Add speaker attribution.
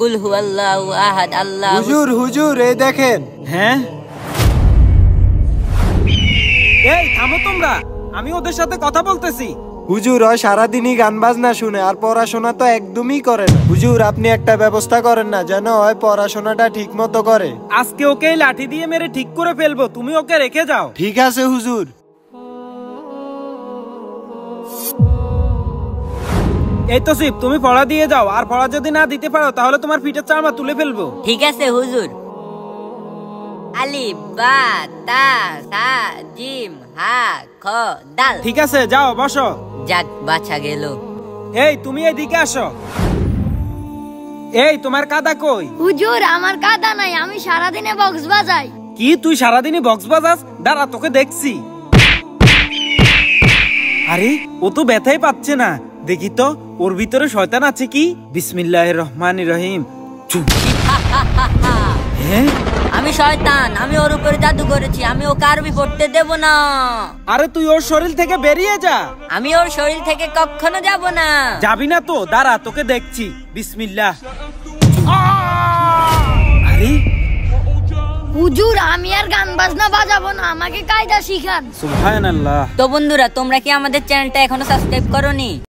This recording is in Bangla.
Speaker 1: কুল হুয়াল্লাহু আহাদ আল্লাহু।
Speaker 2: হুজুর হুজুর এই দেখেন।
Speaker 3: হ্যাঁ, এই থামো তোমরা, আমি ওদের সাথে কথা বলতেছি।
Speaker 2: হুজুর ওই সারাদিনই গান বাজনা শুনে আর পড়াশোনা তো একদমই করে না। হুজুর আপনি একটা ব্যবস্থা করেন না যেন ওই পড়াশোনাটা ঠিক মতো করে।
Speaker 3: আজকে ওকে লাঠি দিয়ে মেরে ঠিক করে ফেলবো, তুমি ওকে রেখে যাও।
Speaker 2: ঠিক আছে হুজুর।
Speaker 3: এই তো শিব, তুমি পড়া দিয়ে যাও, আর পড়া যদি না দিতে পারো তাহলে তোমার পিঠের চামড়া তুলে ফেলবো।
Speaker 1: ঠিক আছে হুজুর। আলিফ বা তা সা জিম হা খ দাল।
Speaker 3: ঠিক আছে, যাও বসো।
Speaker 1: যাক বাঁচা গেল।
Speaker 3: এই তুমি এদিকে আসো। এই তোমার কাদা কই?
Speaker 4: হুজুর আমার কাদা নাই, আমি সারাদিনে বক্স বাজাই।
Speaker 3: কি তুই সারাদিনই বক্স বাজাস? দাঁড়া তোকে দেখছি। আরে ও তো ব্যথাই পাচ্ছে না, দেখি তো ওর ভিতরে শয়তান আছে কি। বিসমিল্লাহির রহমানির রহিম। হ্যাঁ,
Speaker 1: আমি শয়তান, আমি ওর উপরে জাদু করেছি, আমি ওকে আরবি পড়তে দেব না।
Speaker 3: আরে তুই ওর শরীর থেকে বেরিয়ে যা।
Speaker 1: আমি ওর শরীর থেকে কখনো যাব না।
Speaker 3: যাবি না তো? দাঁড়া তোকে দেখছি। বিসমিল্লাহ। আরে
Speaker 4: হুজুর আমি আর গান বাজনা বাজাবো না, আমাকে কায়দা শিখান।
Speaker 3: সুবহানাল্লাহ।
Speaker 1: তো বন্ধুরা, তোমরা কি আমাদের চ্যানেলটা এখনো সাবস্ক্রাইব করোনি?